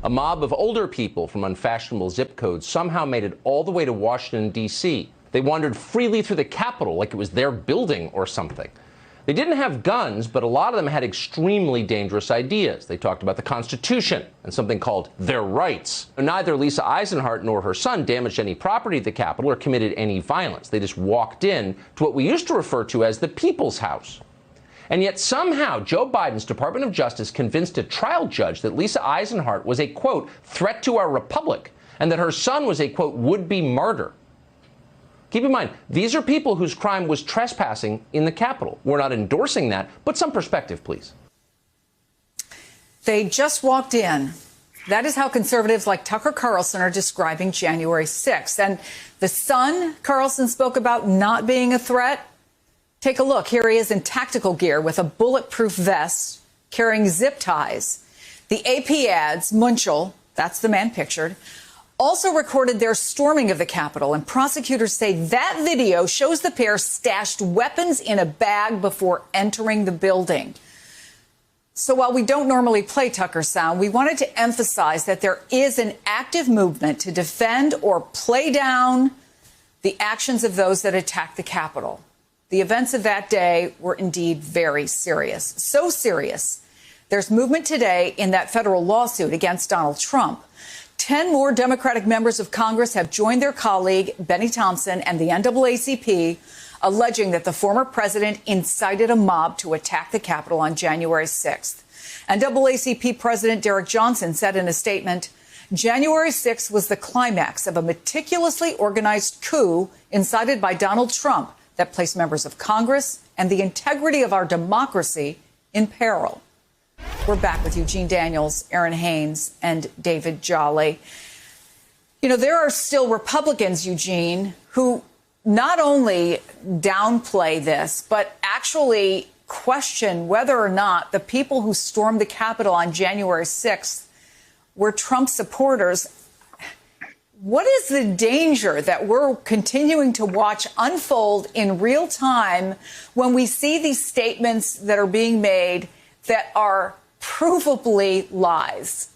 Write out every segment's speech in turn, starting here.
A mob of older people from unfashionable zip codes somehow made it all the way to Washington, D.C. They wandered freely through the Capitol like it was their building or something. They didn't have guns, but a lot of them had extremely dangerous ideas. They talked about the Constitution and something called their rights. Neither Lisa Eisenhart nor her son damaged any property at the Capitol or committed any violence. They just walked in to what we used to refer to as the People's House. And yet somehow Joe Biden's Department of Justice convinced a trial judge that Lisa Eisenhart was a, quote, threat to our republic, and that her son was a, quote, would-be martyr. Keep in mind, these are people whose crime was trespassing in the Capitol. We're not endorsing that, but some perspective, please. They just walked in. That is how conservatives like Tucker Carlson are describing January 6th. And the son Carlson spoke about not being a threat. Take a look. Here he is in tactical gear with a bulletproof vest, carrying zip ties. The AP adds Munchel, that's the man pictured, also recorded their storming of the Capitol, and prosecutors say that video shows the pair stashed weapons in a bag before entering the building. So while we don't normally play Tucker sound, we wanted to emphasize that there is an active movement to defend or play down the actions of those that attack the Capitol. The events of that day were indeed very serious. So serious, there's movement today in that federal lawsuit against Donald Trump. 10 more Democratic members of Congress have joined their colleague, Benny Thompson, and the NAACP, alleging that the former president incited a mob to attack the Capitol on January 6th. NAACP President Derek Johnson said in a statement, January 6th was the climax of a meticulously organized coup incited by Donald Trump that placed members of Congress and the integrity of our democracy in peril. We're back with Eugene Daniels, Aaron Haynes, and David Jolly. You know, there are still Republicans, Eugene, who not only downplay this, but actually question whether or not the people who stormed the Capitol on January 6th were Trump supporters. What is the danger that we're continuing to watch unfold in real time when we see these statements that are being made that are provably lies?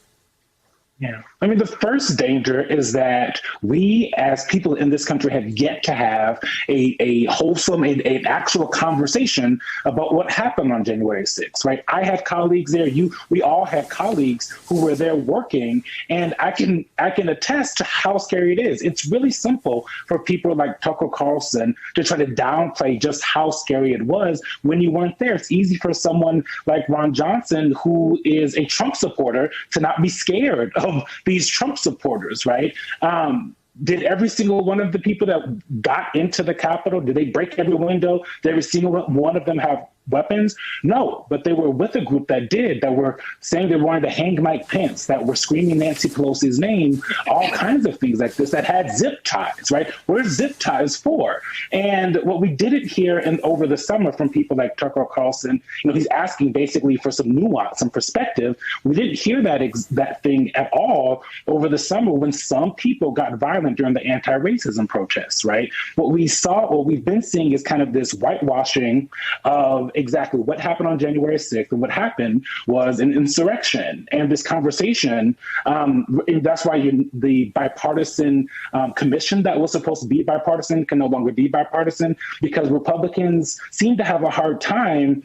Yeah. I mean, the first danger is that we as people in this country have yet to have a wholesome, an actual conversation about what happened on January 6th, right? I had colleagues there. We all had colleagues who were there working, and I can attest to how scary it is. It's really simple for people like Tucker Carlson to try to downplay just how scary it was when you weren't there. It's easy for someone like Ron Johnson, who is a Trump supporter, to not be scared of these Trump supporters, right? Did every single one of the people that got into the Capitol, did they break every window? Did every single one of them have weapons? No, but they were with a group that did, that were saying they wanted to hang Mike Pence, that were screaming Nancy Pelosi's name, all kinds of things like this, that had zip ties, right? What are zip ties for? And what we didn't hear over the summer from people like Tucker Carlson, he's asking basically for some nuance, some perspective. We didn't hear that thing at all over the summer when some people got violent during the anti-racism protests, right? What we've been seeing is kind of this whitewashing of exactly what happened on January 6th. And what happened was an insurrection. And this conversation, and that's why the bipartisan commission that was supposed to be bipartisan can no longer be bipartisan, because Republicans seem to have a hard time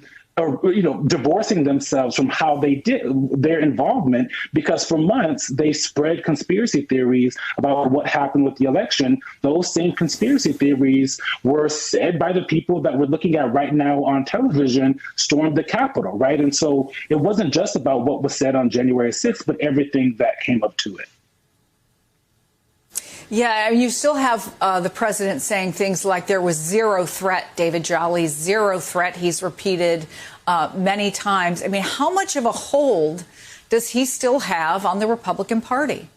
divorcing themselves from how they did their involvement, because for months they spread conspiracy theories about what happened with the election. Those same conspiracy theories were said by the people that we're looking at right now on television stormed the Capitol, right? And so it wasn't just about what was said on January 6th, but everything that came up to it. Yeah, you still have the president saying things like there was zero threat, David Jolly, zero threat. He's repeated many times. I mean, how much of a hold does he still have on the Republican Party?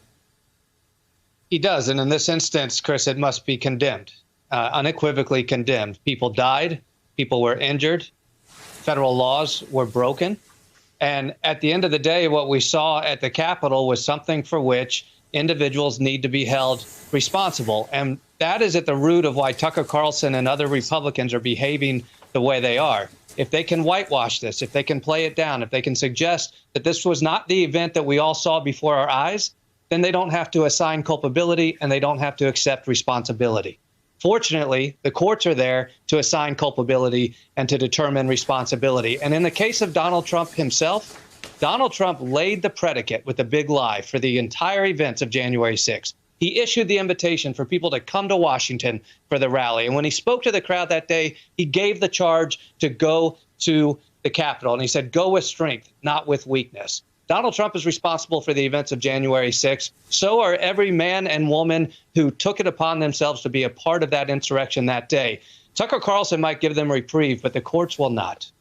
He does. And in this instance, Chris, it must be condemned, unequivocally condemned. People died. People were injured. Federal laws were broken. And at the end of the day, what we saw at the Capitol was something for which individuals need to be held responsible. And that is at the root of why Tucker Carlson and other Republicans are behaving the way they are. if they can whitewash this, if they can play it down, if they can suggest that this was not the event that we all saw before our eyes, then they don't have to assign culpability and they don't have to accept responsibility. Fortunately, the courts are there to assign culpability and to determine responsibility. And in the case of Donald Trump himself, Donald Trump laid the predicate with the big lie for the entire events of January 6th. He issued the invitation for people to come to Washington for the rally. And when he spoke to the crowd that day, he gave the charge to go to the Capitol. And he said, go with strength, not with weakness. Donald Trump is responsible for the events of January 6th. So are every man and woman who took it upon themselves to be a part of that insurrection that day. Tucker Carlson might give them reprieve, but the courts will not.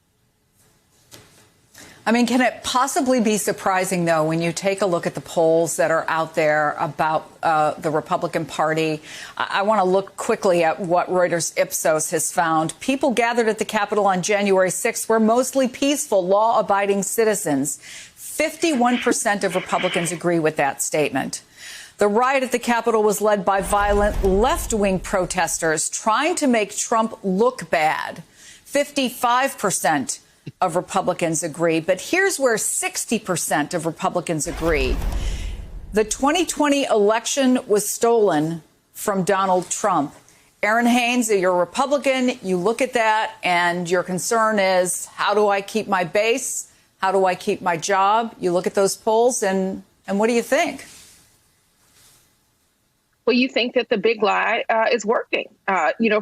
I mean, can it possibly be surprising, though, when you take a look at the polls that are out there about the Republican Party? I want to look quickly at what Reuters Ipsos has found. People gathered at the Capitol on January 6th were mostly peaceful, law-abiding citizens. 51% of Republicans agree with that statement. The riot at the Capitol was led by violent left-wing protesters trying to make Trump look bad. 55% of Republicans agree. But here's where 60% of Republicans agree. The 2020 election was stolen from Donald Trump. Aaron Haynes, you're a Republican. You look at that and your concern is, how do I keep my base? How do I keep my job? You look at those polls and what do you think? Well, you think that the big lie is working,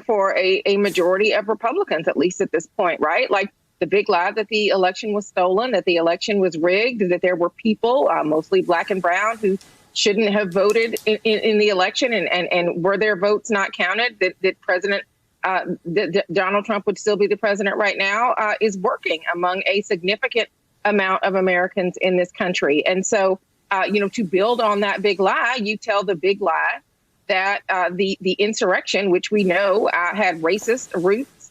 for a majority of Republicans, at least at this point, right? Like, the big lie that the election was stolen, that the election was rigged, that there were people, mostly black and brown, who shouldn't have voted in the election and were their votes not counted, that Donald Trump would still be the president right now, is working among a significant amount of Americans in this country. And so, to build on that big lie, you tell the big lie that the insurrection, which we know had racist roots,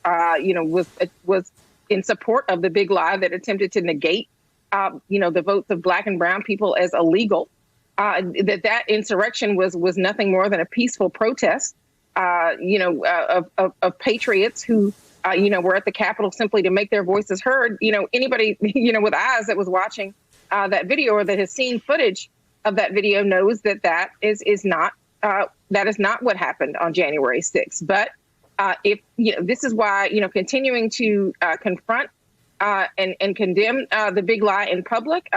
was in support of the big lie that attempted to negate, the votes of black and brown people as illegal, that insurrection was nothing more than a peaceful protest, of patriots who, were at the Capitol simply to make their voices heard. Anybody, with eyes that was watching that video or that has seen footage of that video knows that is not what happened on January 6th. But this is why, continuing to confront and condemn the big lie in public,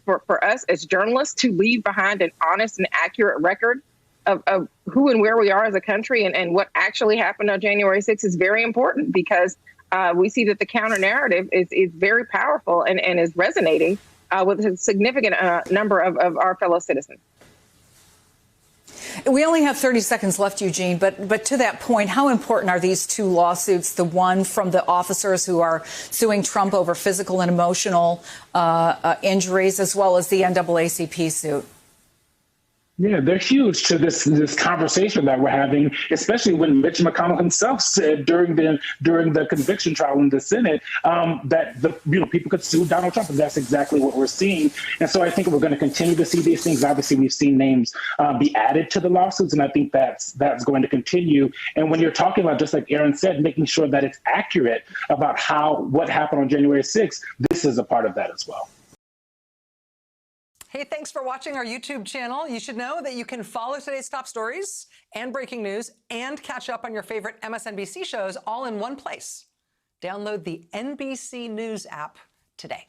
for us as journalists to leave behind an honest and accurate record of who and where we are as a country and what actually happened on January 6th is very important, because we see that the counter narrative is very powerful and is resonating with a significant number of our fellow citizens. We only have 30 seconds left, Eugene, but to that point, how important are these two lawsuits, the one from the officers who are suing Trump over physical and emotional injuries, as well as the NAACP suit? Yeah, they're huge to this conversation that we're having, especially when Mitch McConnell himself said during the conviction trial in the Senate that people could sue Donald Trump, and that's exactly what we're seeing. And so I think we're going to continue to see these things. Obviously, we've seen names be added to the lawsuits, and I think that's going to continue. And when you're talking about, just like Aaron said, making sure that it's accurate about what happened on January 6th, this is a part of that as well. Hey, thanks for watching our YouTube channel. You should know that you can follow today's top stories and breaking news and catch up on your favorite MSNBC shows all in one place. Download the NBC News app today.